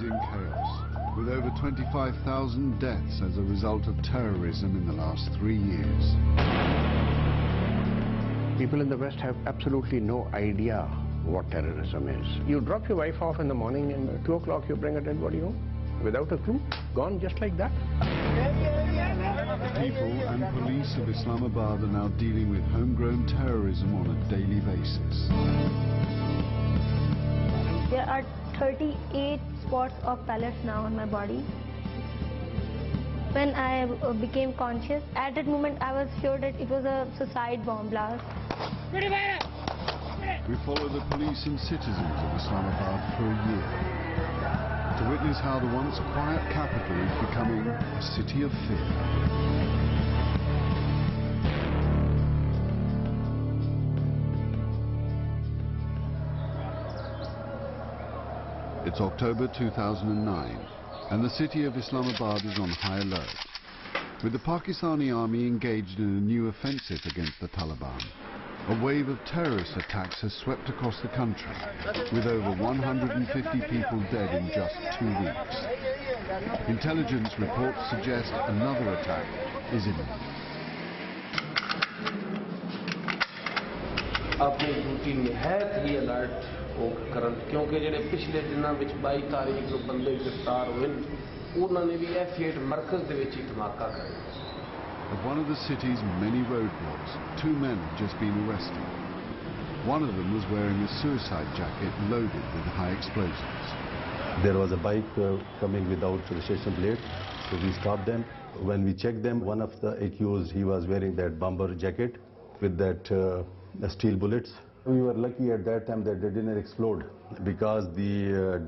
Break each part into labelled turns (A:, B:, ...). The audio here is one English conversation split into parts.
A: is in chaos, with over 25,000 deaths as a result of terrorism in the last 3 years.
B: People in the West have absolutely no idea what terrorism is. You drop your wife off in the morning and at 2 o'clock you bring a dead body home without a clue, gone just like that.
A: People and police of Islamabad are now dealing with homegrown terrorism on a daily basis.
C: There are 38 spots of pellets now on my body. When I became conscious, at that moment I was sure that it was a suicide bomb blast.
A: We follow the police and citizens of Islamabad for a year to witness how the once quiet capital is becoming a city of fear. It's October 2009, and the city of Islamabad is on high alert, with the Pakistani army engaged in a new offensive against the Taliban. A wave of terrorist attacks has swept across the country, with over 150 people dead in just 2 weeks. Intelligence reports suggest another attack is imminent.
D: अपनी duty निहायत ही alert करन क्योंकि ਜਿਹੜੇ ਪਿਛਲੇ ਦਿਨਾਂ ਵਿੱਚ 22 ਤਾਰੀਖ ਨੂੰ ਬੰਦੇ ਗ੍ਰਿਫਤਾਰ ਹੋਏ ਉਹਨਾਂ ਨੇ ਵੀ F8 ਮਰਕਜ਼ ਦੇ ਵਿੱਚ ਹੀ ਧਮਾਕਾ ਕਰਿਆ.
A: At one of the city's many roadblocks, 2 men have just been arrested. One of them was wearing a suicide jacket loaded with high explosives.
E: There was a bike coming without registration plate, so we stopped them. When we checked them, one of the accused, he was wearing that bomber jacket with that steel bullets. We were lucky at that time that they didn't explode because the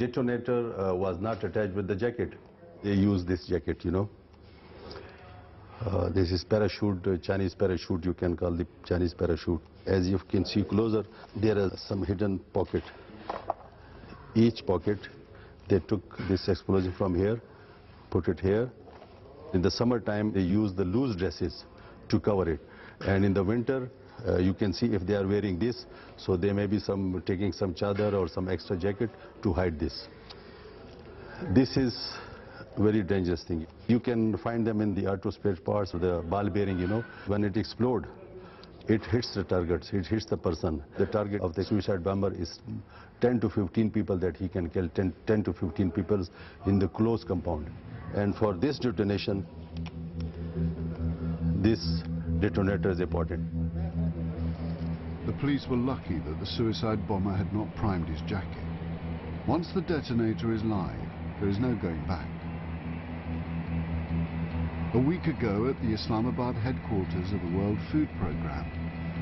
E: detonator was not attached with the jacket. They used this jacket, you know. This is parachute, Chinese parachute, you can call the Chinese parachute. As you can see closer, there is some hidden pocket. Each pocket, they took this explosive from here, put it here. In the summertime, they use the loose dresses to cover it. And in the winter, you can see if they are wearing this, so there may be taking some chadar or some extra jacket to hide this. This is very dangerous thing. You can find them in the auto spare parts or the ball bearing, you know. When it explodes, it hits the targets, it hits the person. The target of the suicide bomber is 10 to 15 people that he can kill, 10 to 15 people in the close compound. And for this detonation, this detonator is important.
A: The police were lucky that the suicide bomber had not primed his jacket. Once the detonator is live, there is no going back. A week ago at the Islamabad headquarters of the World Food Programme,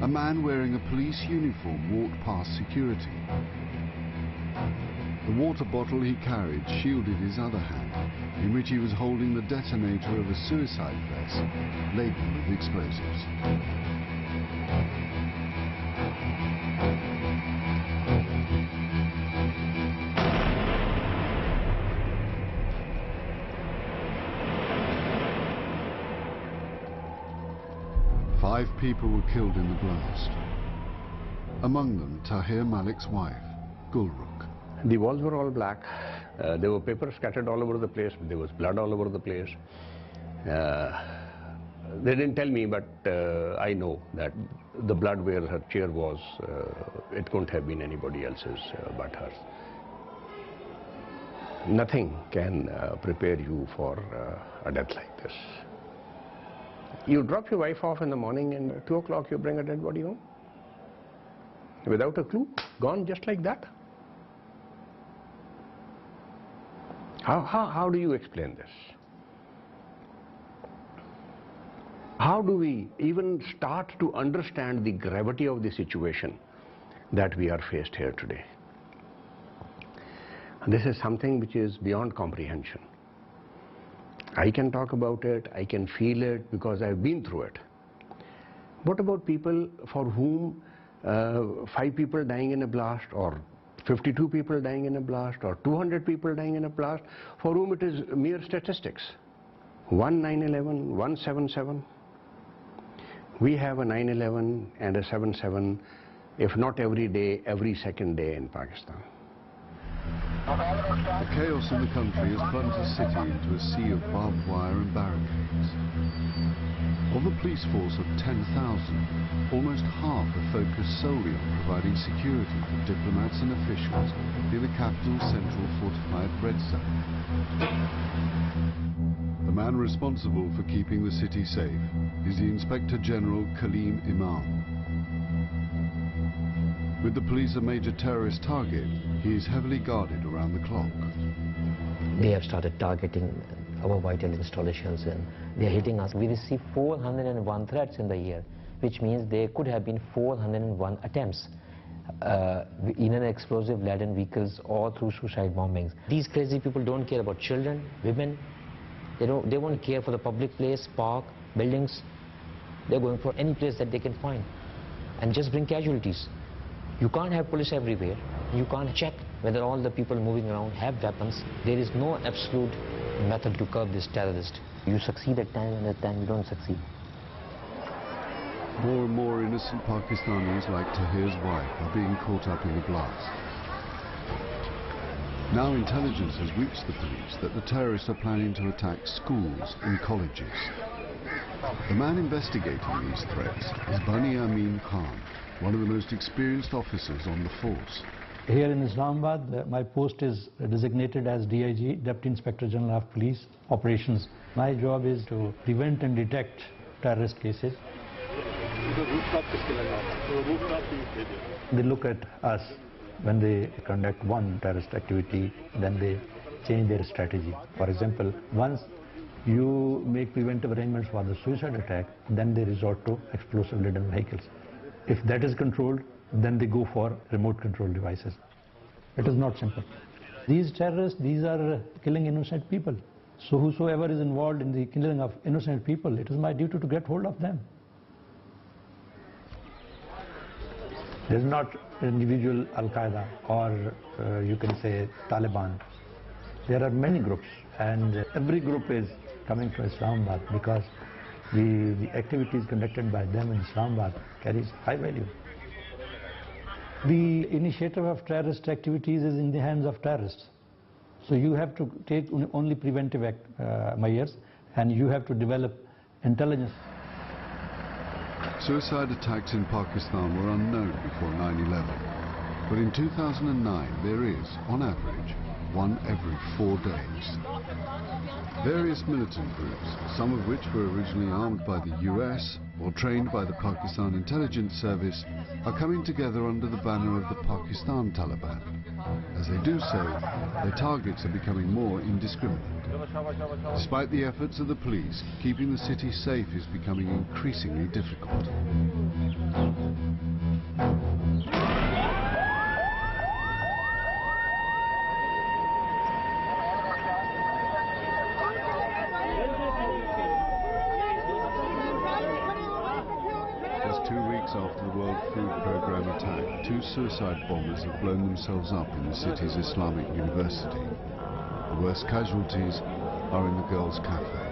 A: a man wearing a police uniform walked past security. The water bottle he carried shielded his other hand, in which he was holding the detonator of a suicide vest labelled with explosives. Five people were killed in the blast. Among them, Tahir Malik's wife, Gulrukh.
B: The walls were all black. There were papers scattered all over the place. There was blood all over the place. They didn't tell me, but I know that the blood where her chair was, it couldn't have been anybody else's but hers. Nothing can prepare you for a death like this. You drop your wife off in the morning and at 2 o'clock you bring a dead body home without a clue, gone just like that. How do you explain this? How do we even start to understand the gravity of the situation that we are faced here today? This is something which is beyond comprehension. I can talk about it, I can feel it because I've been through it. What about people for whom 5 people dying in a blast, or 52 people dying in a blast, or 200 people dying in a blast, for whom it is mere statistics? 1 9/11, 1 7/7. We have a 9/11 and a 7/7, if not every day, every second day in Pakistan.
A: The chaos in the country has plunged the city into a sea of barbed wire and barricades. Of the police force of 10,000, almost half are focused solely on providing security for diplomats and officials near the capital's central fortified red zone. The man responsible for keeping the city safe is the Inspector General Kaleem Imam. With the police a major terrorist target, he is heavily guarded around the clock.
F: They have started targeting our vital installations and they are hitting us. We received 401 threats in the year, which means there could have been 401 attempts in an explosive-laden vehicles or through suicide bombings. These crazy people don't care about children, women. They won't care for the public place, park, buildings. They're going for any place that they can find and just bring casualties. You can't have police everywhere. You can't check whether all the people moving around have weapons. There is no absolute method to curb this terrorist. You succeed at time and at time you don't succeed.
A: More and more innocent Pakistanis like Tahir's wife are being caught up in the blast. Now intelligence has reached the police that the terrorists are planning to attack schools and colleges. The man investigating these threats is Bani Amin Khan, one of the most experienced officers on the force.
G: Here in Islamabad, my post is designated as DIG, Deputy Inspector General of Police Operations. My job is to prevent and detect terrorist cases. They look at us when they conduct one terrorist activity, then they change their strategy. For example, once you make preventive arrangements for the suicide attack, then they resort to explosive-laden vehicles. If that is controlled, then they go for remote control devices. It is not simple. These terrorists, these are killing innocent people. So whosoever is involved in the killing of innocent people, it is my duty to get hold of them. There is not individual Al-Qaeda or you can say Taliban. There are many groups and every group is coming to Islamabad because the activities conducted by them in Islamabad carries high value. The initiative of terrorist activities is in the hands of terrorists. So you have to take only preventive measures and you have to develop intelligence.
A: Suicide attacks in Pakistan were unknown before 9/11, but in 2009 there is, on average, one every 4 days. Various militant groups, some of which were originally armed by the US or trained by the Pakistan Intelligence Service, are coming together under the banner of the Pakistan Taliban. As they do so, their targets are becoming more indiscriminate. Despite the efforts of the police, keeping the city safe is becoming increasingly difficult. Just 2 weeks after the World Food Programme attack, 2 suicide bombers have blown themselves up in the city's Islamic University. The worst casualties are in the girls' cafe.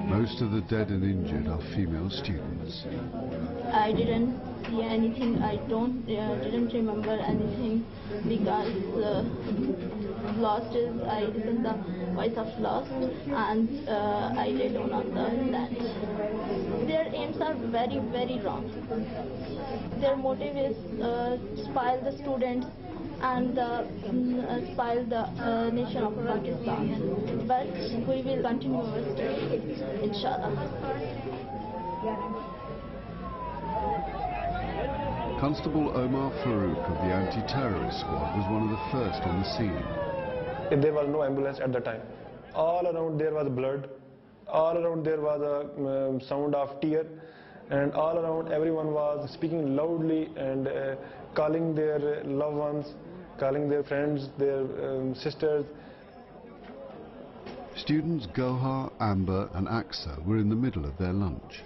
A: Most of the dead and injured are female students.
H: I didn't see anything. I didn't remember anything because lost is I listened the voice of lost and I lay down on the land. Their aims are very, very wrong. Their motive is spoil the students and spoil the nation of Pakistan. But we will continue our study, inshallah.
A: Constable Omar Farouk of the anti-terrorist squad was one of the first on the scene.
I: There was no ambulance at the time. All around there was blood. All around there was a sound of tear. And all around everyone was speaking loudly and calling their loved ones, calling their friends, their sisters.
A: Students Gohar, Amber and Aksa were in the middle of their lunch.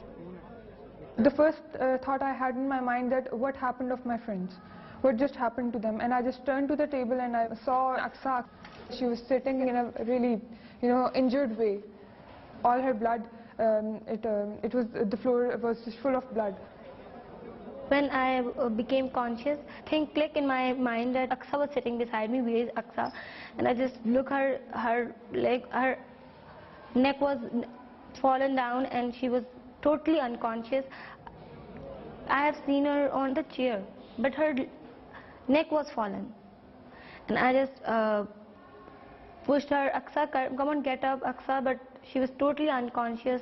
J: The first thought I had in my mind that what happened of my friends, what just happened to them, and I just turned to the table and I saw Aksa. She was sitting in a really, injured way. All her blood, the floor was just full of blood.
C: When I became conscious, thing clicked in my mind that Aqsa was sitting beside me. Where is Aqsa? And I just look her neck was fallen down and she was totally unconscious. I have seen her on the chair, but her neck was fallen. And I just pushed her, Aqsa, come on, get up, Aqsa, but she was totally unconscious.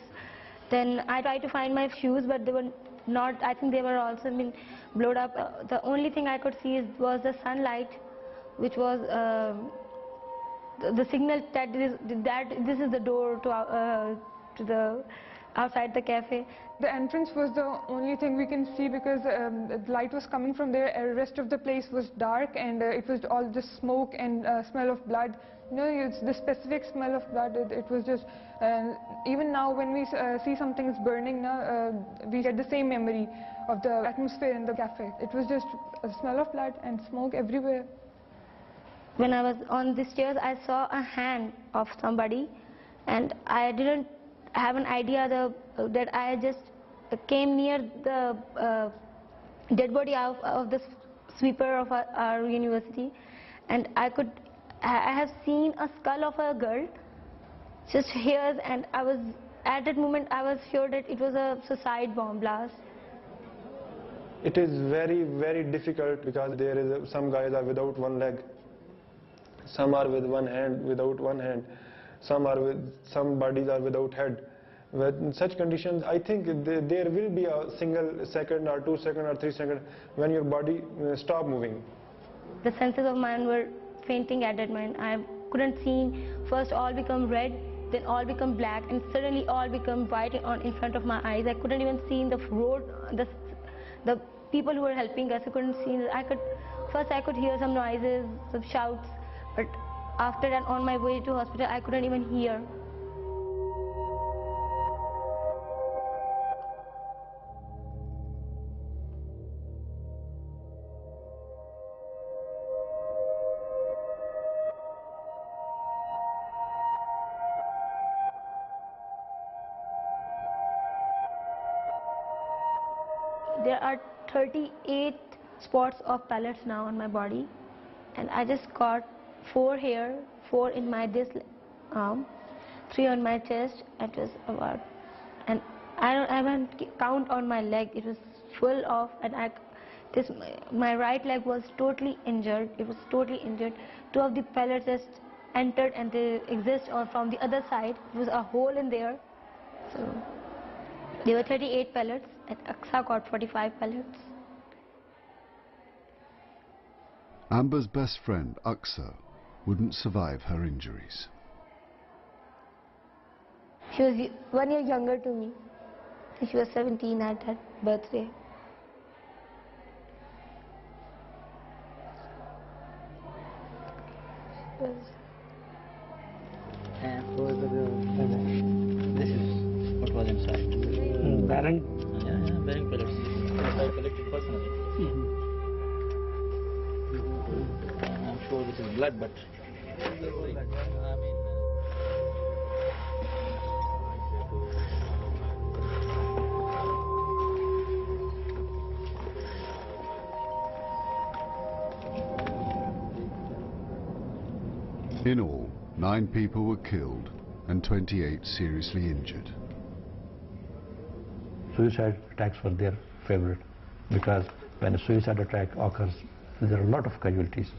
C: Then I tried to find my shoes, but they were not, I think they were also been blown up. The only thing I could see was the sunlight, which was the signal that this is the door to the outside the cafe.
J: The entrance was the only thing we can see because the light was coming from there. The rest of the place was dark and it was all just smoke and smell of blood. You know, it's the specific smell of blood. It was just, even now when we see something is burning, we get the same memory of the atmosphere in the cafe. It was just a smell of blood and smoke everywhere.
C: When I was on the stairs, I saw a hand of somebody, and I didn't have an idea that I just came near the dead body of the sweeper of our university, and I have seen a skull of a girl, just hairs, and at that moment I was sure that it was a suicide bomb blast.
I: It is very, very difficult because some guys are without one leg, some are with one hand, without one hand, some bodies are without head. In such conditions, I think there will be a single second or 2 seconds or 3 seconds when your body stop moving.
C: The senses of mine were fainting at that moment. I couldn't see. First all become red, then all become black, and suddenly all become white in front of my eyes. I couldn't even see in the road, the people who were helping us. I couldn't see. First I could hear some noises, some shouts, but after that, on my way to hospital, I couldn't even hear. There are 38 spots of pellets now on my body, and I just got 4 here, 4 in this arm, 3 on my chest. It was about, and I haven't count on my leg. It was full of, and my right leg was totally injured. It was totally injured. 2 of the pellets just entered, and they exist from the other side. There was a hole in there. So there were 38 pellets, and Aqsa got 45 pellets.
A: Amber's best friend, Aqsa, wouldn't survive her injuries.
C: She was 1 year younger to me. She was 17 at her birthday.
K: And for this is what was inside.
L: Bearing?
K: Yeah, bearing pellets. I collected personally. I'm sure this is blood, but
A: In all, 9 people were killed and 28 seriously injured.
G: Suicide attacks were their favorite because when a suicide attack occurs, there are a lot of casualties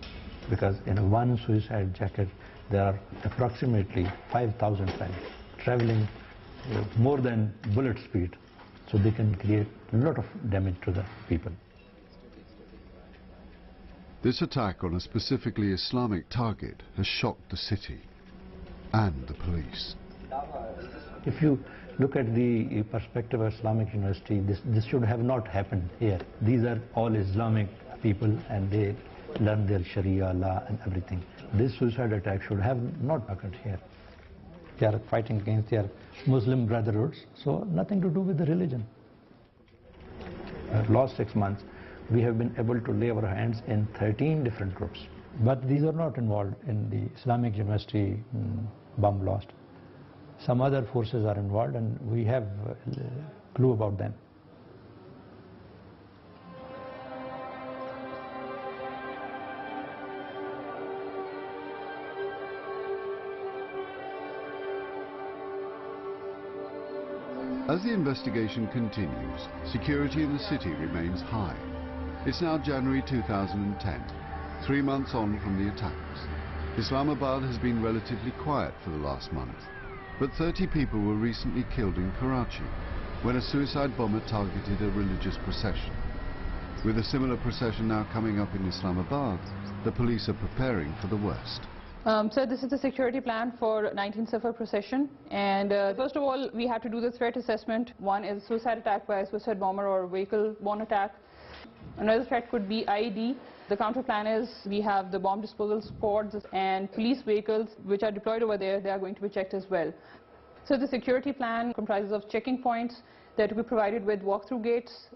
G: because in one suicide jacket there are approximately 5,000 men traveling more than bullet speed, so they can create a lot of damage to the people.
A: This attack on a specifically Islamic target has shocked the city and the police.
G: If you look at the perspective of Islamic University, this should have not happened here. These are all Islamic people and they learn their Sharia law and everything. This suicide attack should have not occurred here. They are fighting against their Muslim brotherhoods, so nothing to do with the religion. Last 6 months, we have been able to lay our hands in 13 different groups. But these are not involved in the Islamic University bomb blast. Some other forces are involved and we have a clue about them.
A: As the investigation continues, security in the city remains high. It's now January 2010, 3 months on from the attacks. Islamabad has been relatively quiet for the last month, but 30 people were recently killed in Karachi when a suicide bomber targeted a religious procession. With a similar procession now coming up in Islamabad, the police are preparing for the worst.
L: So this is the security plan for 19th Safar procession, and first of all we had to do the threat assessment. One is suicide attack by a suicide bomber or vehicle-borne attack. Another threat could be IED. The counter plan is we have the bomb disposal squads and police vehicles which are deployed over there. They are going to be checked as well. So the security plan comprises of checking points that will be provided with walk-through gates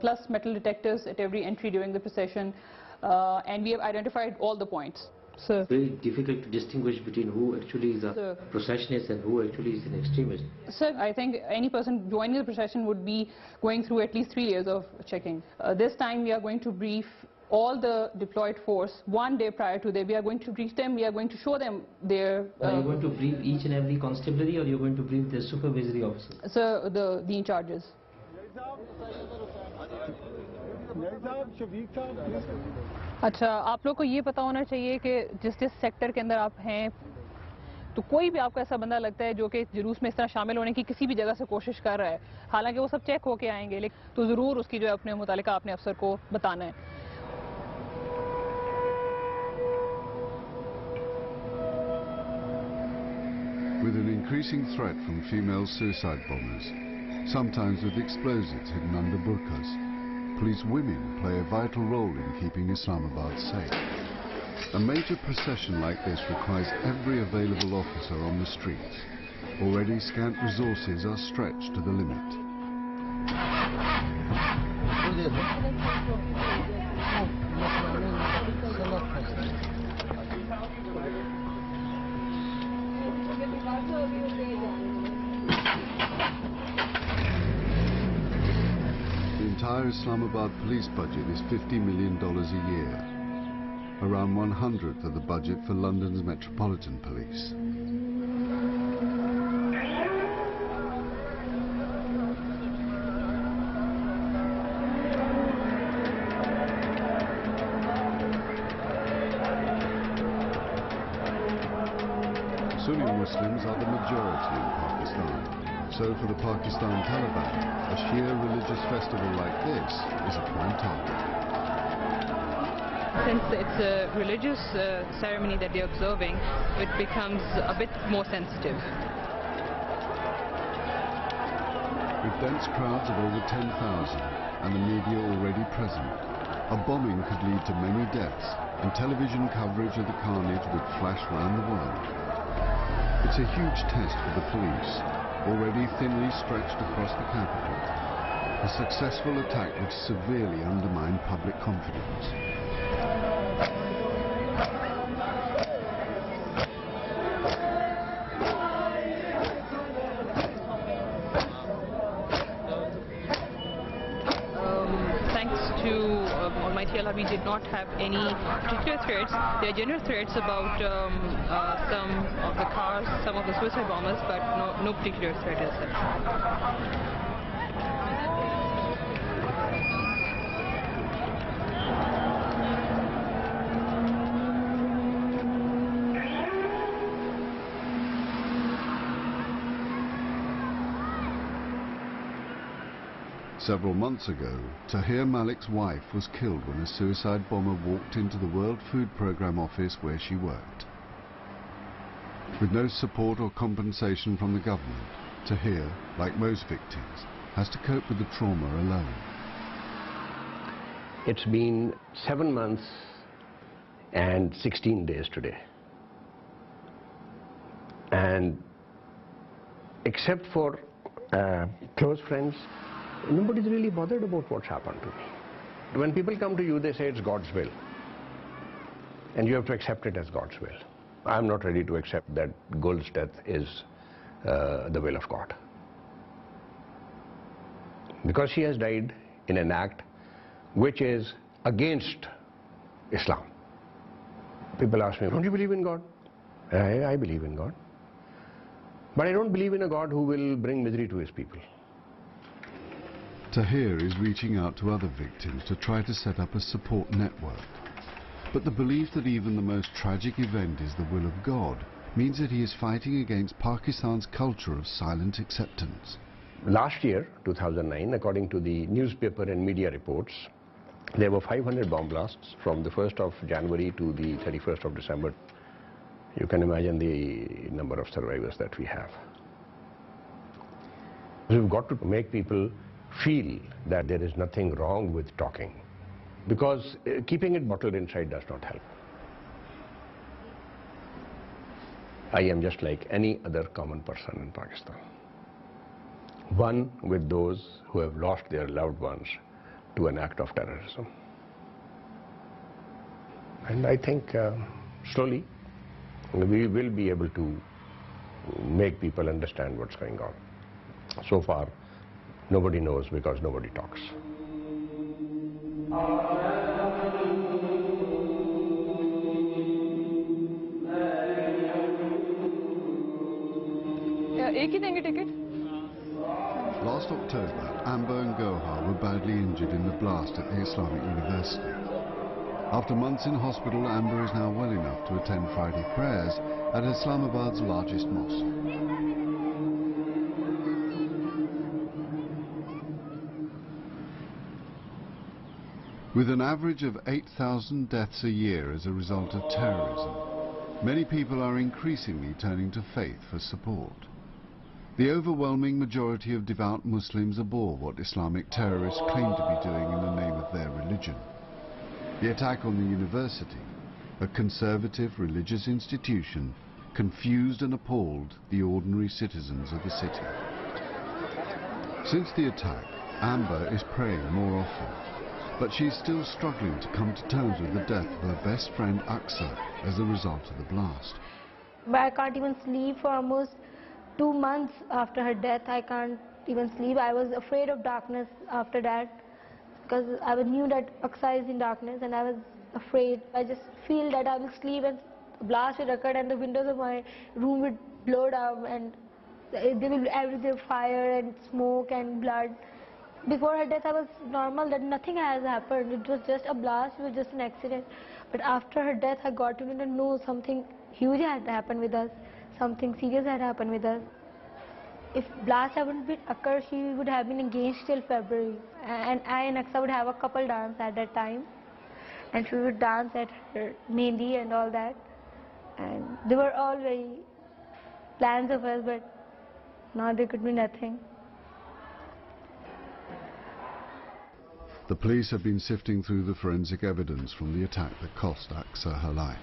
L: plus metal detectors at every entry during the procession, and we have identified all the points. So
F: it's very difficult to distinguish between who actually is a processionist and who actually is an extremist.
L: So I think any person joining the procession would be going through at least 3 years of checking. This time we are going to brief all the deployed force 1 day prior to that. We are going to brief them, we are going to show them their...
F: Are you going to brief each and every constabulary, or you are going to brief the supervisory officer?
L: So the in charges. अच्छा, आप लोग को ये पता होना चाहिए कि जिस जिस सेक्टर के अंदर आप हैं, तो कोई भी आपको ऐसा बंदा लगता है जो कि जुलूस में इस तरह शामिल होने की किसी भी जगह से कोशिश कर रहा है, हालांकि वो सब चेक होके आएंगे, लेकिन तो ज़रूर उसकी जो है अपने मुतालिका अपने अफसर को बताना है.
A: With an increasing threat from female suicide bombers, sometimes with explosives hidden under burqas, police women play a vital role in keeping Islamabad safe. A major procession like this requires every available officer on the streets. Already scant resources are stretched to the limit. The entire Islamabad police budget is $50 million a year, around 1/100th of the budget for London's Metropolitan Police. Sunni Muslims are the majority in Pakistan, so for the Pakistan Taliban, a Shia religious festival like this is a prime target.
L: Since it's a religious ceremony that they're observing, it becomes a bit more sensitive.
A: With dense crowds of over 10,000 and the media already present, a bombing could lead to many deaths, and television coverage of the carnage would flash round the world. It's a huge test for the police, already thinly stretched across the capital. A successful attack would severely undermine public confidence.
L: Almighty Allah, we did not have any particular threats. There are general threats about some of the cars, some of the suicide bombers, but no particular threat as such.
A: Several months ago, Tahir Malik's wife was killed when a suicide bomber walked into the World Food Programme office where she worked. With no support or compensation from the government, Tahir, like most victims, has to cope with the trauma alone.
B: It's been 7 months and 16 days today. And except for close friends, nobody's really bothered about what's happened to me. When people come to you, they say it's God's will. And you have to accept it as God's will. I'm not ready to accept that Gul's death is the will of God. Because she has died in an act which is against Islam. People ask me, don't you believe in God? I believe in God. But I don't believe in a God who will bring misery to his people.
A: Tahir is reaching out to other victims to try to set up a support network. But the belief that even the most tragic event is the will of God means that he is fighting against Pakistan's culture of silent acceptance.
B: Last year, 2009, according to the newspaper and media reports, there were 500 bomb blasts from the 1st of January to the 31st of December. You can imagine the number of survivors that we have. We've got to make people feel that there is nothing wrong with talking, because keeping it bottled inside does not help. I am just like any other common person in Pakistan, one with those who have lost their loved ones to an act of terrorism. And I think slowly we will be able to make people understand what's going on. So far, nobody knows because nobody talks.
A: Last October, Amber and Gohar were badly injured in the blast at the Islamic University. After months in hospital, Amber is now well enough to attend Friday prayers at Islamabad's largest mosque. With an average of 8,000 deaths a year as a result of terrorism, many people are increasingly turning to faith for support. The overwhelming majority of devout Muslims abhor what Islamic terrorists claim to be doing in the name of their religion. The attack on the university, a conservative religious institution, confused and appalled the ordinary citizens of the city. Since the attack, Amber is praying more often, but she's still struggling to come to terms with the death of her best friend Aqsa as a result of the blast.
C: But I can't even sleep for almost 2 months after her death. I can't even sleep. I was afraid of darkness after that, because I knew that Aqsa is in darkness and I was afraid. I just feel that I will sleep and a blast will occur and the windows of my room will blow down and there will be everywhere fire and smoke and blood. Before her death I was normal, that nothing has happened. It was just a blast, it was just an accident. But after her death I got to know something huge had happened with us. Something serious had happened with us. If blast hadn't been occurred, she would have been engaged till February. And I and Aqsa would have a couple dance at that time. And she would dance at her mehndi and all that. And they were all very plans of us, but now there could be nothing.
A: The police have been sifting through the forensic evidence from the attack that cost Aqsa her life.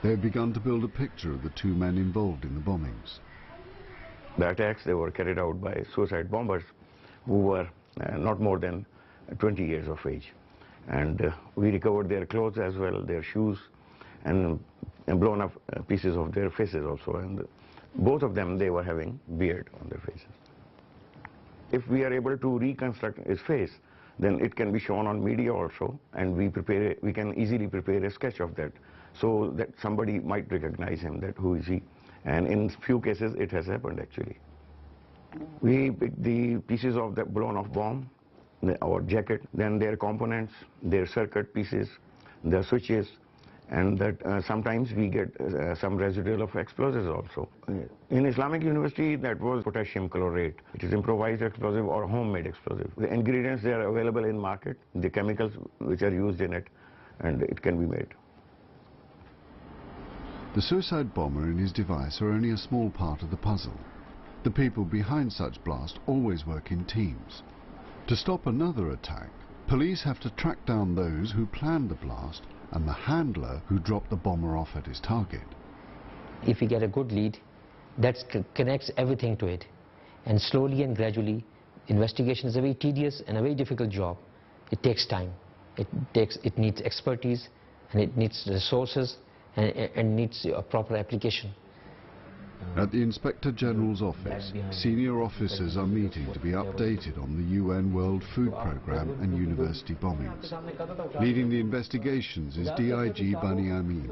A: They have begun to build a picture of the two men involved in the bombings.
M: The attacks, they were carried out by suicide bombers who were not more than 20 years of age. And we recovered their clothes as well, their shoes, and blown up pieces of their faces also. And both of them, they were having beard on their faces. If we are able to reconstruct his face, then it can be shown on media also, and we can easily prepare a sketch of that, so that somebody might recognize him, that who is he. And in few cases it has happened actually. We picked the pieces of the blown off bomb, our jacket, then their components, their circuit pieces, the switches, and that sometimes we get some residual of explosives also. In Islamic University, that was potassium chlorate. It is improvised explosive or homemade explosive. The ingredients, they are available in market, the chemicals which are used in it, and it can be made.
A: The suicide bomber and his device are only a small part of the puzzle. The people behind such blasts always work in teams. To stop another attack, police have to track down those who planned the blast and the handler who dropped the bomber off at his target.
F: If we get a good lead, that connects everything to it. And slowly and gradually, investigation is a very tedious and a very difficult job. It takes time. It needs expertise, and it needs resources, and needs a proper application.
A: At the Inspector General's office, senior officers are meeting to be updated on the UN World Food Programme and university bombings. Leading the investigations is DIG Bani Amin.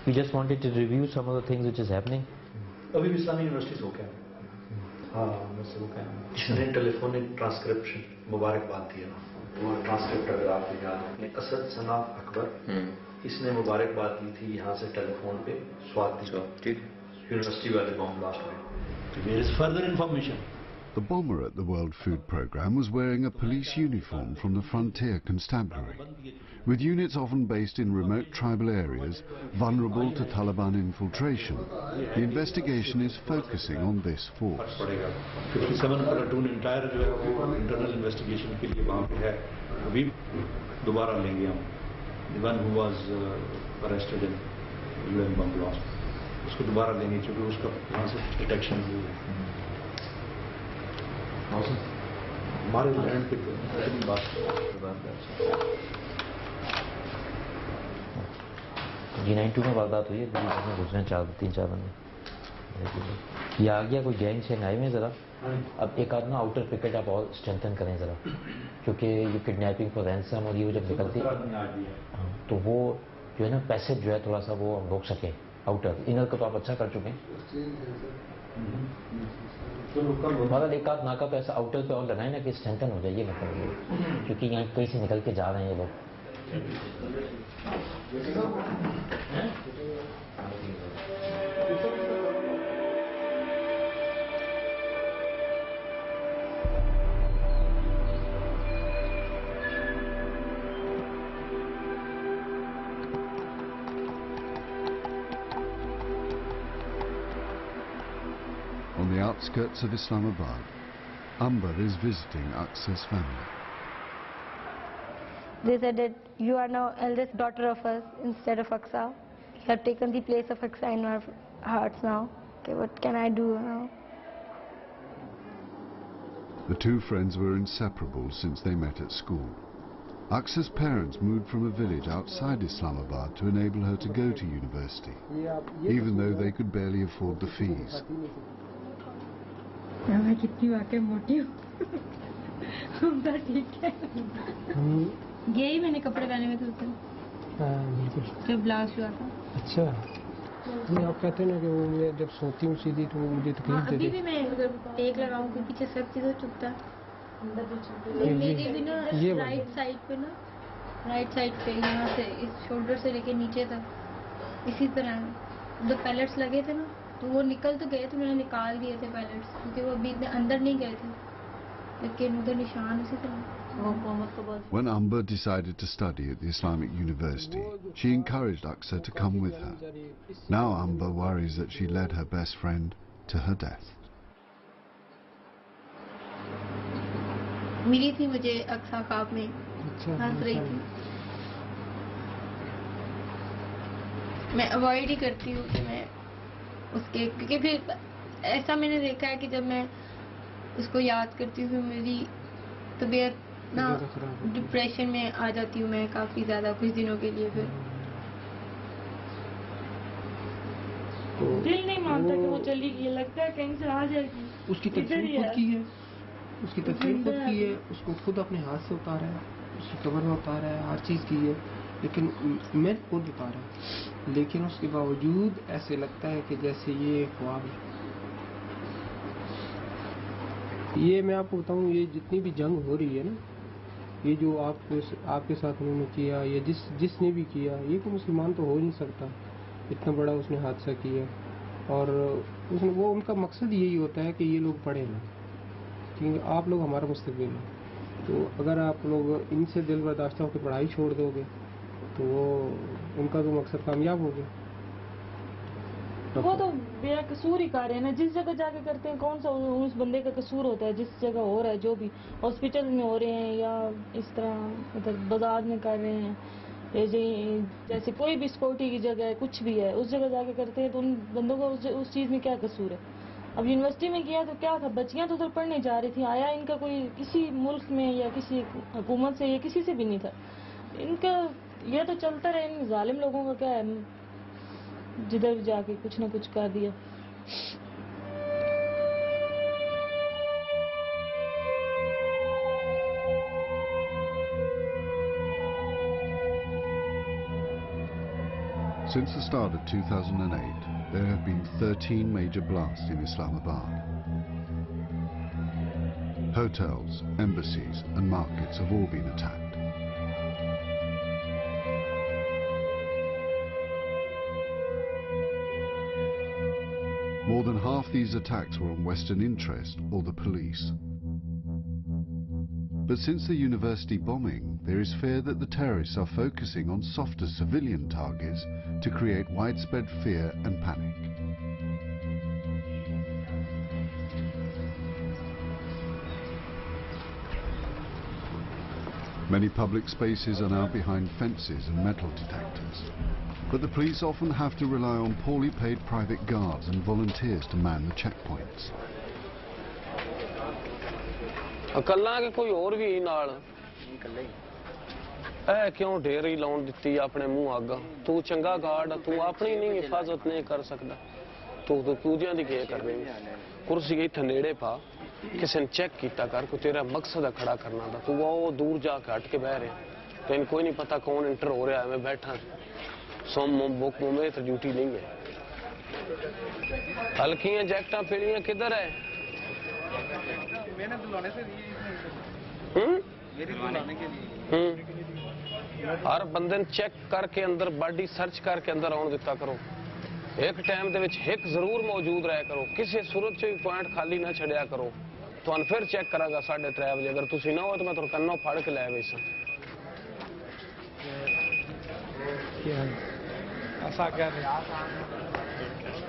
N: We just wanted to review some of the things which is happening. ہاں میں سے وہ کہنا جس نے telephonic transcription مبارکباد دیا وہ ٹرانسکرپٹ اگر آپ کو یاد ہے اسد ثنا اکبر اس نے مبارکباد دی تھی یہاں سے ٹیلیفون پہ سوات یونیورسٹی والے بام بلاسٹ میں.
G: There is further information.
A: The bomber at the World Food Programme was wearing a police uniform from the Frontier Constabulary. With units often based in remote tribal areas vulnerable to Taliban infiltration, the investigation is focusing on this force.
G: 57 platoon entire جو ہے وہ internal investigation کے لیے وہاں پہ ہے. ابھی دوبارہ لیں گے ہم. The one who was arrested in UN bomb blast. اس کو دوبارہ لیں گے چونکہ اس کا وہاں سے ڈیٹیکشن ہوئی ہے. ہمارے لینڈ پہ
F: G92 میں واردات ہوئی ہے گزرے ہیں 3-4 بندے. یہ آ گیا کوئی گینگ شینگ آئے میں ذرا. اب ایک آدھ نا آؤٹر پکٹ آپ اور اسٹرینتھن کریں ذرا کیونکہ یہ کڈنیپنگ فور رینسم اور یہ جب نکلتی تو وہ جو ہے نا پیسج جو ہے تھوڑا سا وہ روک سکے. آؤٹر انر کا تو آپ اچھا کر چکے ہیں. ہمارا ایک آدھ ناکہ پہ ایسا آؤٹر پہ اور لگائیں نا کہ اسٹرینتھن ہو جائے. یہ مطلب کیونکہ یہاں کہیں سے نکل کے جا رہے ہیں یہ لوگ.
A: On the outskirts of Islamabad, Amber is visiting Aqsa's family.
C: They said that you are now eldest daughter of us instead of Aqsa. You have taken the place of Aqsa in our hearts now. Okay, what can I do now?
A: The two friends were inseparable since they met at school. Aqsa's parents moved from a village outside Islamabad to enable her to go to university, even though they could barely afford the fees.
C: میں کتنی واقعی موٹی ہوں. ٹھیک ہے یہی میں نے کپڑے پہنے ہوئے تھے جو بلاسٹ ہوا تھا.
D: اچھا نہیں آپ کہتے ہیں نا کہ وہ میں جب سوتی ہوں سیدھی تو مجھے تکلیف دیتی ہے.
C: ابھی بھی میں اگر ٹیک لگاؤں کہ پیچھے سب چیزیں چکتا ہے. میری بھی نا رائٹ سائڈ پہ نا رائٹ سائڈ پہ یہاں سے اس شولڈر سے لے کے نیچے تک اسی طرح دو پیلٹس لگے تھے نا تو وہ نکل تو گئے تھے. میں نے نکال دیے تھے پیلٹس کیونکہ وہ ابھی اتنے اندر نہیں گئے تھے لیکن ادھر نشان اسی طرح.
A: When Amber decided to study at the Islamic University, she encouraged Aqsa to come with her. Now Amber worries that she led her best friend to her death.
C: ملی تھی مجھے اقصا خواب میں ہنس رہی تھی. میں اوائڈ ہی کرتی ہوں کہ میں اس کے کیونکہ پھر ایسا میں نے دیکھا ہے کہ جب میں اس کو یاد کرتی ہوں میری طبیعت نا ڈپریشن میں آ جاتی ہوں میں کافی زیادہ کچھ دنوں کے لیے. پھر دل نہیں مانتا کہ وہ چلی گئی. لگتا ہے کہیں سے آ جائے گی.
D: اس کی تکلیف خود کی ہے اس کی تکلیف خود کی ہے. اس کو خود اپنے ہاتھ سے اتارا ہے. اس کی قبر میں اتارا ہے. ہر چیز کی ہے لیکن میں خود اتارا ہے. لیکن اس کے باوجود ایسے لگتا ہے کہ جیسے یہ خواب ہے. یہ میں آپ کو بتاؤں یہ جتنی بھی جنگ ہو رہی ہے نا یہ جو آپ کے ساتھ انہوں نے کیا یا جس نے بھی کیا یہ کوئی مسلمان تو ہو نہیں سکتا. اتنا بڑا اس نے حادثہ کیا اور وہ ان کا مقصد یہی ہوتا ہے کہ یہ لوگ پڑھیں نا کیونکہ آپ لوگ ہمارا مستقبل ہیں. تو اگر آپ لوگ ان سے دل برداشتہ ہو کے پڑھائی چھوڑ دو گے تو وہ ان کا تو مقصد کامیاب ہو گیا.
H: وہ تو بے قصور ہی کر رہے ہیں نا. جس جگہ جا کے کرتے ہیں کون سا اس بندے کا قصور ہوتا ہے. جس جگہ ہو رہا ہے جو بھی ہاسپٹل میں ہو رہے ہیں یا اس طرح مطلب بازار میں کر رہے ہیں جیسے کوئی بھی سیکورٹی کی جگہ ہے کچھ بھی ہے اس جگہ جا کے کرتے ہیں تو ان بندوں کو اس چیز میں کیا قصور ہے. اب یونیورسٹی میں کیا تو کیا تھا بچیاں تو ادھر پڑھنے جا رہی تھیں. آیا ان کا کوئی کسی ملک میں یا کسی حکومت سے یا کسی سے بھی نہیں تھا. ان کا یہ تو چلتا رہے. ان ظالم لوگوں کا کیا ہے جدھر جا کے کچھ نہ کچھ کر دیا.
A: Since the start of 2008, there have been 13 major blasts in Islamabad. Hotels, embassies and markets have all been attacked. More than half these attacks were on Western interest or the police. But since the university bombing, there is fear that the terrorists are focusing on softer civilian targets to create widespread fear and panic. Many public spaces are now behind fences and metal detectors. But the police often have to rely on poorly paid private guards and volunteers to man the checkpoints.
O: अकल्ला के कोई और भी नाल ऐ क्यों ढेरी लाउन दित्ती अपने मुंह आगा तू चंगा गार्ड तू अपनी नहीं हिफाजत नहीं कर सकदा तू दूजियां दी के कर रही कुर्सी इत्थे नेड़े पा किसी ने चेक किया कर को तेरा मकसद है खड़ा करना दा तू वो दूर जाके हट के बह रहे तेन कोई नहीं पता कौन इंटर हो रहा है मैं बैठा सोम बुक में तो ड्यूटी नहीं है हल्कियां जैकटां पीड़ियां किधर है हर बंदे चेक करके अंदर बॉडी सर्च करके अंदर आने दिता करो एक टाइम दे विच हिक जरूर मौजूद रहा करो किसी सूरत च भी पॉइंट खाली ना छड़िया करो तो फिर चेक करागा 3:30 बजे अगर तुसी ना हो तो मैं तुहानू कन्नों फड़ के लै वैसा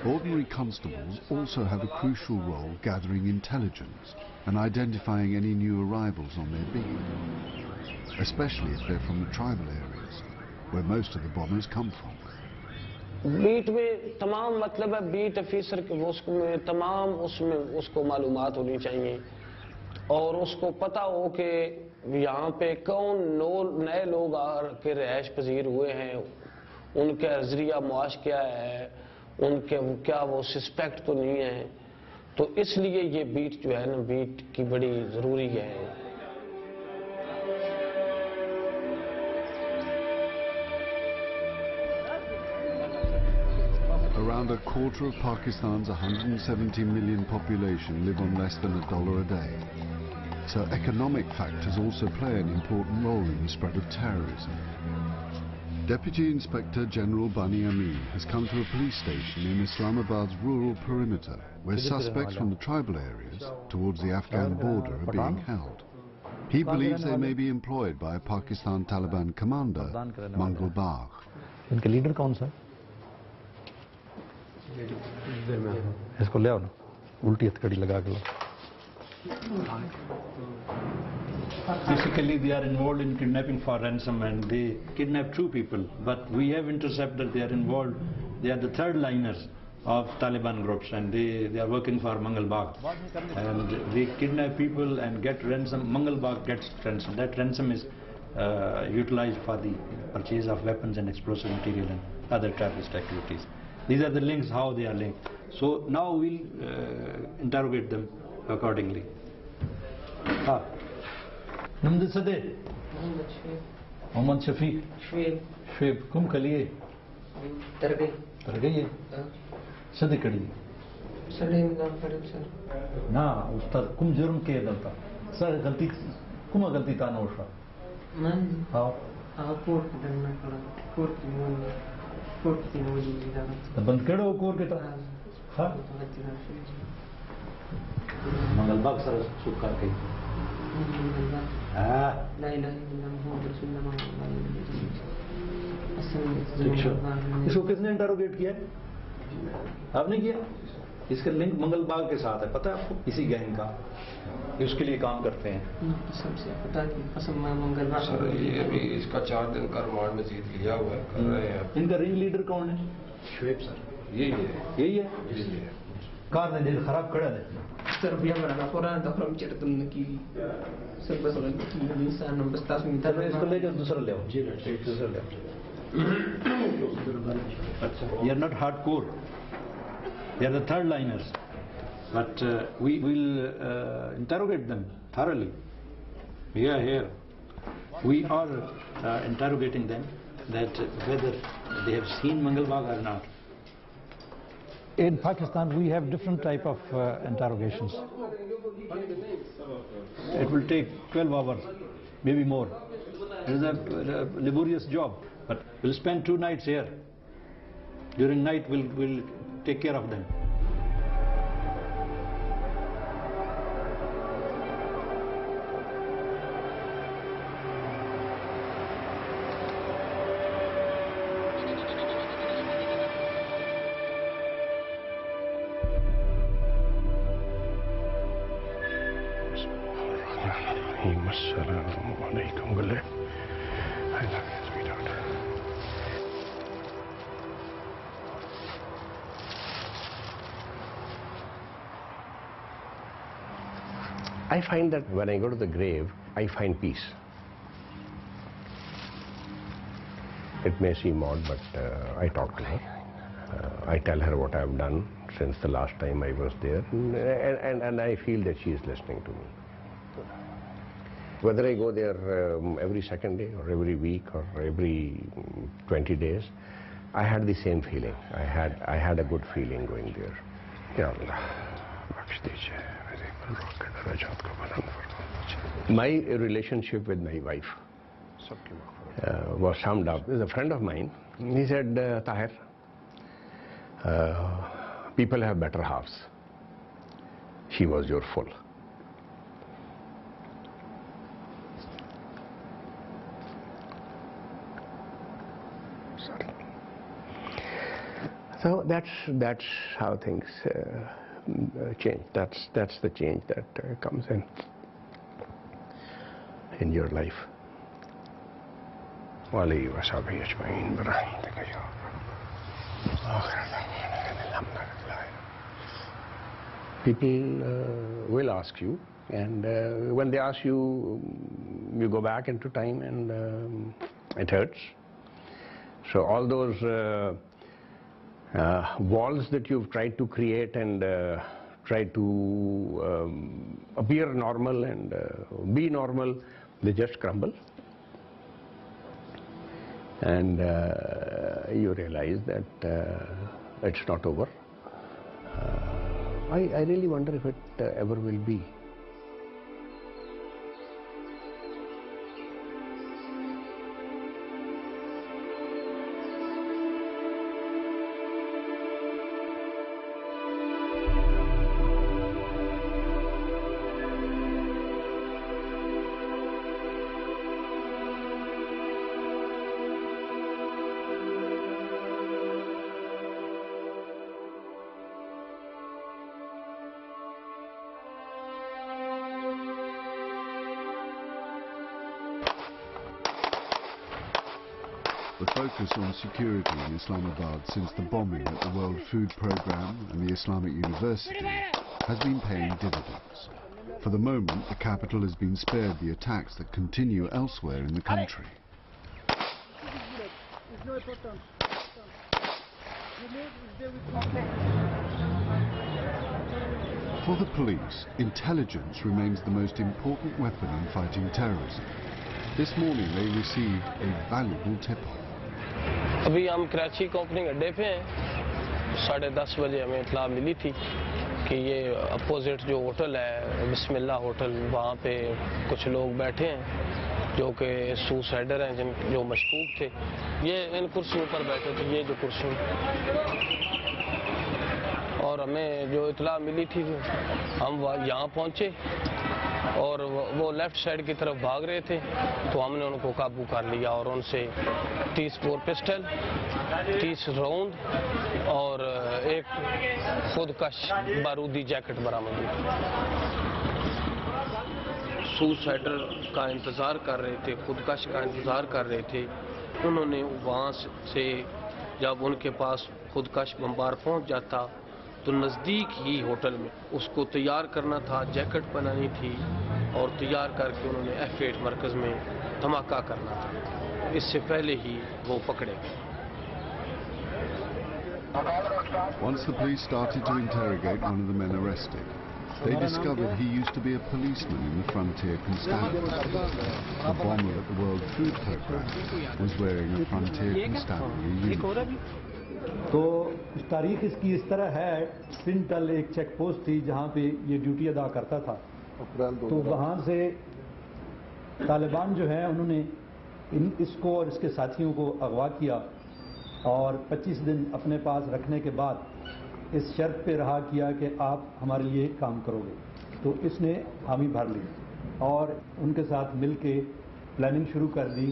A: Ordinary constables also have a crucial role gathering intelligence and identifying any new arrivals on their beat, especially if they're from the tribal areas, where most of the bombers come from.
O: Beat में तमाम मतलब है beat officer के उसमें तमाम उसमें उसको मालूमात होनी चाहिए और उसको पता हो कि यहाँ पे कौन नए लोग आके रिहाइश पजीर हुए हैं उनका जरिया मुआश क्या है उनके क्या वो सस्पेक्ट तो नहीं है तो इसलिए ये बीट जो है ना बीट की बड़ी ज़रूरी है
A: Around a quarter of Pakistan's 170 million population live on less than $1 a day. So economic factors also play an important role in the spread of terrorism. Deputy Inspector General Bani Amin has come to a police station in Islamabad's rural perimeter where suspects from the tribal areas towards the Afghan border are being held. He believes they may be employed by a Pakistan Taliban commander, Mangal Bagh.
G: इनके leader कौन सा इसको ले आओ ना उल्टी हथकड़ी लगा के लो
P: Basically, they are involved in kidnapping for ransom and they kidnap 2 people. But we have intercepted they are involved. They are the third liners of Taliban groups and they are working for Mangal Bagh. And they kidnap people and get ransom. Mangal Bagh gets ransom. That ransom is utilized for the purchase of weapons and explosive material and other terrorist activities. These are the links, how they are linked. So now we'll interrogate them accordingly. نمد صدے محمد شفیق شعیب کم کلیے تر گئی ہے صدے کڑی صدے نظام کڑی سر نا استاد کم جرم کے دلتا سر غلطی کم غلطی تا نوشا من ہاں کورٹ دننا کڑا کورٹ کی موجودی دا بند کڑو کورٹ کے تا ہاں منگل باغ سر سکار کے اس کو کس نے انٹروگیٹ کیا آپ نے کیا اس کا لنک منگل باغ کے ساتھ ہے پتہ ہے آپ کو اسی گینگ کا اس کے لیے کام کرتے ہیں
Q: سر یہ ابھی اس کا 4 دن کا ریمانڈ مزید لیا ہوا ہے کر رہے ہیں
P: ان کا رنگ لیڈر کون ہے
Q: شعیب سر یہی ہے
P: کار نے دل خراب کڑا دے
D: سر بیا بنا قرآن دخلم چرتم نکی سر بس انسان بس تاس میں
P: تر اس کو لے جاؤ دوسرا لے آؤ دوسرا لے آؤ you are not hardcore they are the third liners but we will interrogate them thoroughly here we are interrogating them that whether they have seen Mangal Bagh or not
G: In Pakistan, we have different type of interrogations. It will take 12 hours, maybe more. It is a laborious job, but we'll spend 2 nights here. During night, we'll take care of them.
B: I find that when I go to the grave, I find peace. It may seem odd, but I talk to her. I tell her what I've done since the last time I was there, and I feel that she is listening to me. Whether I go there every second day or every week or every 20 days, I had the same feeling. I had a good feeling going there. Ya Allah, my relationship with my wife was summed up. There's a friend of mine. He said, Tahir, people have better halves. She was your full. So that's how things change. That's the change that comes in your life. People will ask you, and when they ask you, you go back into time, and it hurts. So all those walls that you've tried to create and try to appear normal and be normal, they just crumble. And you realize that it's not over. I really wonder if it ever will be.
A: The focus on security in Islamabad since the bombing at the World Food Programme and the Islamic University has been paying dividends. For the moment, the capital has been spared the attacks that continue elsewhere in the country. For the police, intelligence remains the most important weapon in fighting terrorism. This morning they received a valuable tip-off.
O: अभी हम कराची के opening अड्डे पे हैं। 10:30 बजे हमें इत्तला मिली थी कि ये अपोजिट जो होटल है बिस्मिल्लाह होटल, वहाँ पे कुछ लोग बैठे हैं जो कि सुसाइडर हैं, जो मशकूक थे। ये इन कुर्सियों पर बैठे थे, ये जो कुर्सियों, और हमें जो इत्तला मिली थी हम यहाँ पहुँचे और वो लेफ्ट साइड की तरफ भाग रहे थे, तो हमने उनको काबू कर लिया और उनसे 30 बोर पिस्टल, 30 राउंड और एक खुदकश बारूदी जैकेट बरामद हुई। सुसाइडर का इंतज़ार कर रहे थे, खुदकश का इंतज़ार कर रहे थे। उन्होंने वहाँ से जब उनके पास खुदकश बम्बार पहुँच जाता तो नज़दीक ही होटल में उसको तैयार करना था, जैकेट बनानी थी और तैयार करके उन्होंने F8 मरकज़ में धमाका करना था। इससे पहले ही वो पकड़े गए।
A: Once the police started to interrogate one of the men arrested, they discovered he used to be a policeman in the frontier constabulary. The bomber at the World Food Programme was wearing a frontier constabulary uniform.
G: तो तारीख इसकी इस तरह है, सिंटल एक check post थी जहाँ पे ये ड्यूटी अदा करता था। तो वहाँ से तालिबान जो है उन्होंने इसको और इसके साथियों को अगवा किया और 25 दिन अपने पास रखने के बाद इस शर्त पे रहा किया कि आप हमारे लिए काम करोगे। तो इसने हामी भर ली और उनके साथ मिल के प्लानिंग शुरू कर दी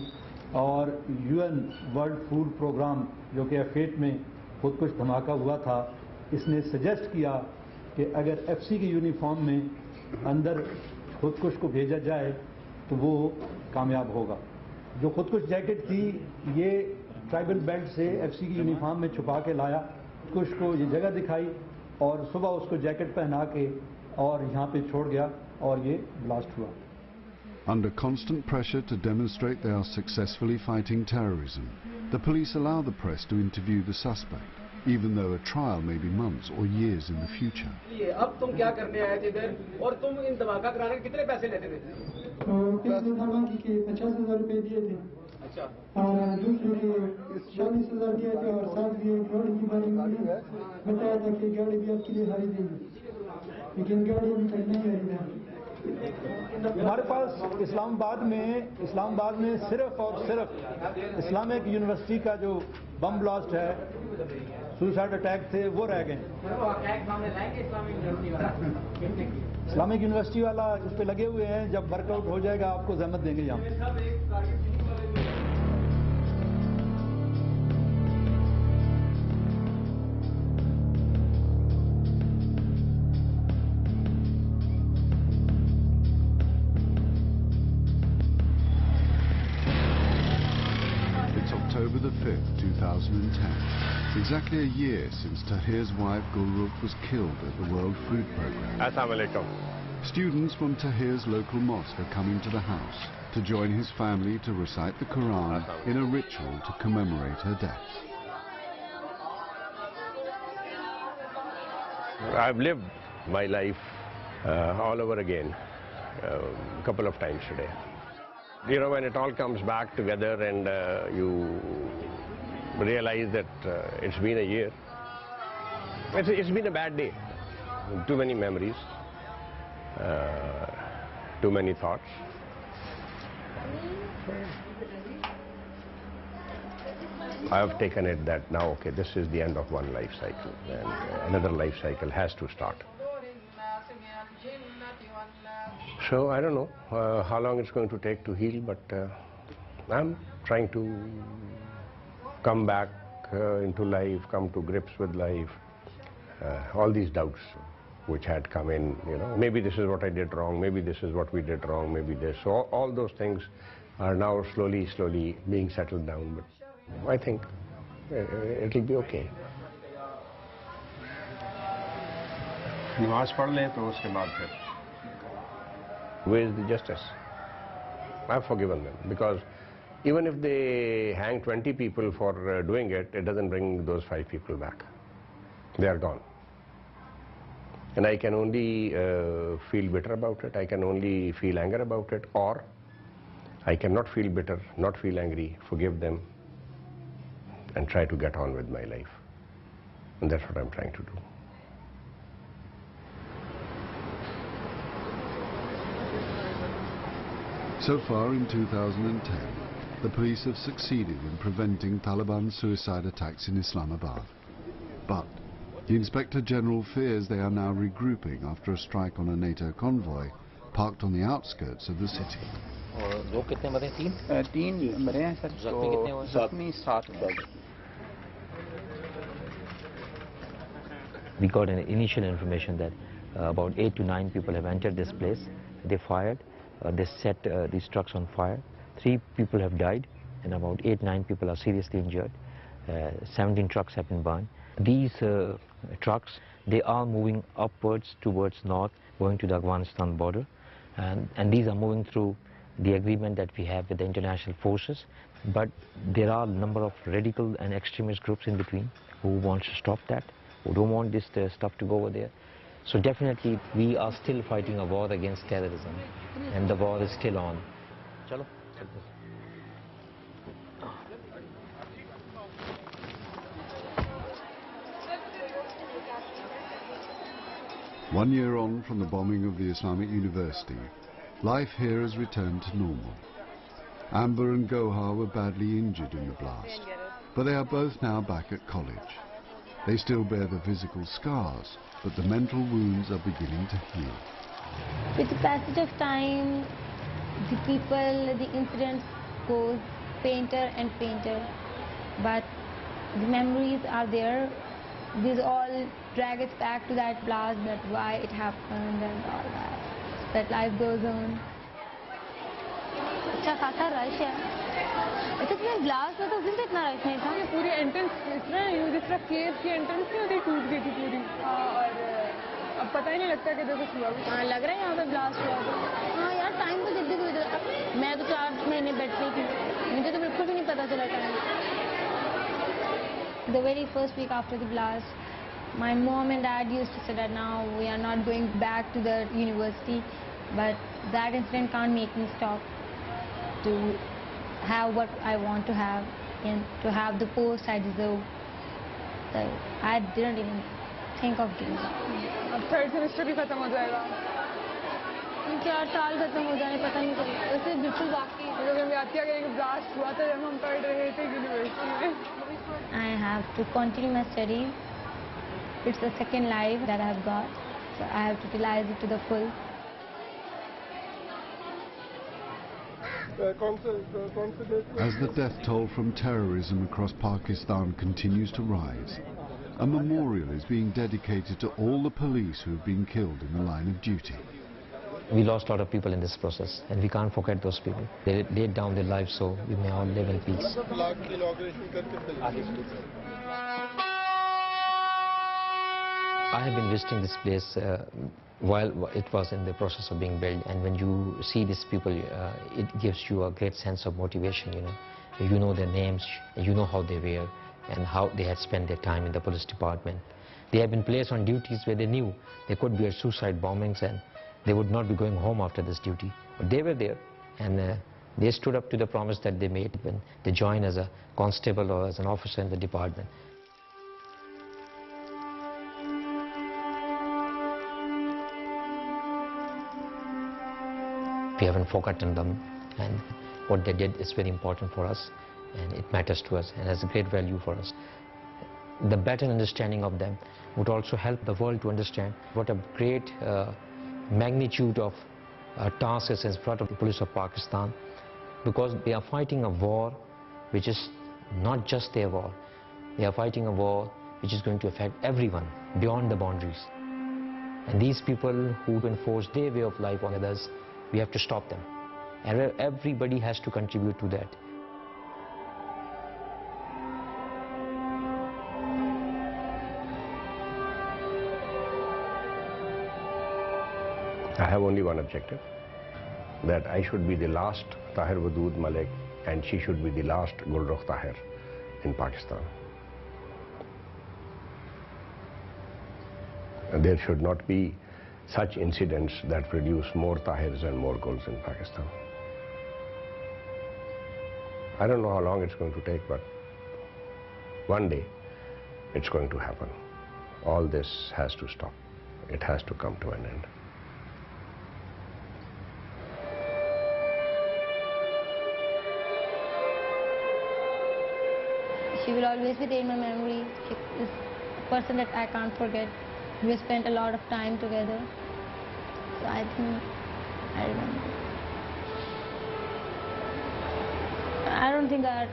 G: और UN वर्ल्ड फूड प्रोग्राम जो कि F8 में खुद कुछ धमाका हुआ था, इसने सजेस्ट किया कि अगर FC की यूनिफॉर्म में अंदर खुदकुश को भेजा जाए तो वो कामयाब होगा। जो खुदकुश जैकेट थी ये ट्राइबल बेल्ट से FC की यूनिफॉर्म में छुपा के लाया, खुदकुश को ये जगह दिखाई और सुबह उसको जैकेट पहना के और यहाँ पे छोड़ गया और ये ब्लास्ट हुआ।
A: Under constant pressure to demonstrate they are successfully fighting terrorism, the police allow the press to interview the suspect, even though a trial may be months or years in the future.
R: अब तुम क्या करने आए थे इधर और तुम इन धमाका कराने के कितने पैसे लेते थे?
S: पिछले धमाके के 50,000 रुपए दिए थे। अच्छा। और दूसरे के 40,000 दिए थे और साथ भी एक गाड़ी की बारी में बताया था कि गाड़ी भी आपके लिए हारी देगी, लेकिन गाड़ी अभी तक नहीं आई है।
G: हमारे पास इस्लामाबाद में सिर्फ और सिर्फ इस्लामिक यूनिवर्सिटी का जो बम ब्लास्ट है, सुसाइड अटैक थे, वो रह गए। इस्लामिक यूनिवर्सिटी वाला उस पर लगे हुए हैं, जब वर्कआउट हो जाएगा आपको जहमत देंगे यहाँ।
A: October the 5th, 2010. Exactly a year since Tahir's wife Gulrukh was killed at the World Food Programme.
T: Assalamu alaikum.
A: Students from Tahir's local mosque are coming to the house to join his family to recite the Quran in a ritual to commemorate her death.
T: I've lived my life all over again a couple of times today. You know, when it all comes back together and you realize that it's been a year, it's been a bad day. Too many memories, too many thoughts. I have taken it that now, okay, this is the end of one life cycle and another life cycle has to start. So I don't know how long it's going to take to heal, but I'm trying to come back into life, come to grips with life. All these doubts which had come in, you know, maybe this is what I did wrong, maybe this is what we did wrong, maybe this. So all those things are now slowly being settled down, but I think it'll be okay.
Q: नमाज पढ़ लें तो उसके बाद फिर
T: Where is the justice? I've forgiven them because even if they hang 20 people for doing it, it doesn't bring those 5 people back. They are gone. And I can only feel bitter about it, I can only feel anger about it, or I cannot feel bitter, not feel angry, forgive them and try to get on with my life. And that's what I'm trying to do.
A: So far in 2010, the police have succeeded in preventing Taliban suicide attacks in Islamabad. But the Inspector General fears they are now regrouping after a strike on a NATO convoy parked on the outskirts of the city.
F: We got an initial information that about 8 to 9 people have entered this place. They fired. They set these trucks on fire. 3 people have died and about 8-9 people are seriously injured. 17 trucks have been burned. These trucks, they are moving upwards towards north, going to the Afghanistan border, and these are moving through the agreement that we have with the international forces. But there are a number of radical and extremist groups in between who want to stop that, who don't want this stuff to go over there. So definitely we are still fighting a war against terrorism, and the war is still on. Chalo.
A: 1 year on from the bombing of the Islamic University, life here has returned to normal. Amber and Gohar were badly injured in the blast, but they are both now back at college. They still bear the physical scars, but the mental wounds are beginning to heal.
C: With the passage of time, the people, the incidents goes painter and painter, but the memories are there. These all drag us back to that blast, that why it happened and all that. That life goes on. अच्छा खासा rush है। अच्छा तुम्हें blast में तो उस दिन तो इतना रश नहीं था।
J: पूरी एंट्रेंस इस तरह जिस तरह केव की एंट्रेंस नहीं होती, टूट गई थी पूरी। और अब पता ही नहीं लगता कि कुछ हुआ।
C: हाँ लग रहा है यहाँ पे ब्लास्ट हुआ था। हाँ यार टाइम तो जल्दी गुजर गया। मैं तो 4 महीने बैठ गई थी, मुझे तो बिल्कुल भी नहीं पता चला time. The very first week after the blast, my mom and dad used to say that now we are not going back to the university, but that incident can't make me stop to have what I want to have and to have the post I deserve. So I didn't even think of giving up.
J: अब third semester भी खत्म हो जाएगा।
C: 4 साल खत्म हो जाने पता नहीं चला। वैसे बिल्कुल बाकी
J: हमें याद किया कि ब्लास्ट हुआ था जब हम पढ़ रहे थे यूनिवर्सिटी में।
C: I have to continue my studies. It's the second life that I've got, so I have to utilize it to the full.
A: As the death toll from terrorism across Pakistan continues to rise, a memorial is being dedicated to all the police who have been killed in the line of duty.
F: We lost a lot of people in this process, and we can't forget those people. They laid down their lives so we may all live in peace. I have been visiting this place while it was in the process of being built, and when you see these people, it gives you a great sense of motivation, you know. You know their names, you know how they were, and how they had spent their time in the police department. They have been placed on duties where they knew there could be a suicide bombings and they would not be going home after this duty. But they were there, and they stood up to the promise that they made when they joined as a constable or as an officer in the department. We haven't forgotten them, and what they did is very important for us, and it matters to us and has a great value for us. The better understanding of them would also help the world to understand what a great magnitude of task is in front of the police of Pakistan, because they are fighting a war which is not just their war. They are fighting a war which is going to affect everyone beyond the boundaries. And these people who enforce their way of life on others, we have to stop them. And everybody has to contribute to that.
T: I have only one objective, that I should be the last Tahir Wadood Malik and she should be the last Gulrukh Tahir in Pakistan. And there should not be such incidents that produce more Tahirs and more Guls in Pakistan. I don't know how long it's going to take, but one day it's going to happen. All this has to stop. It has to come to an end.
C: She will always be there in my memory. She is a person that I can't forget. We spent a lot of time together. So I think I remember. I don't think that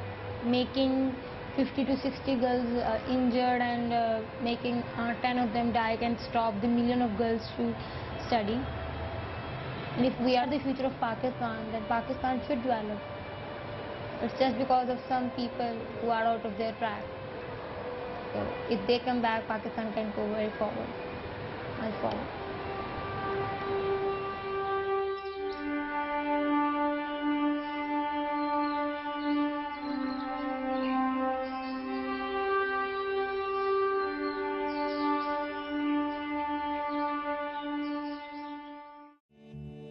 C: making 50 to 60 girls injured and making 10 of them die can stop the million of girls to study. And if we are the future of Pakistan, then Pakistan should develop. It's just because of some people who are out of their track. So if they come back, Pakistan can go very forward and forward.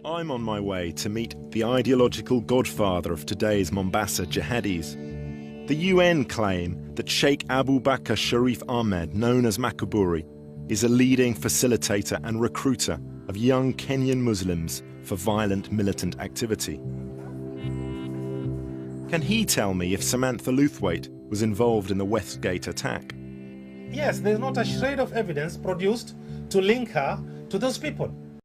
U: I'm on my way to meet the ideological godfather of today's Mombasa jihadis.
E: The UN claim that Sheikh Abu Bakr Sharif Ahmed, known as Makaburi, is a leading facilitator and recruiter of young Kenyan Muslims for violent militant activity. Can he tell me if Samantha Luthwaite was involved in the Westgate attack?
V: Yes, there's not a shred of evidence produced to link her to those people.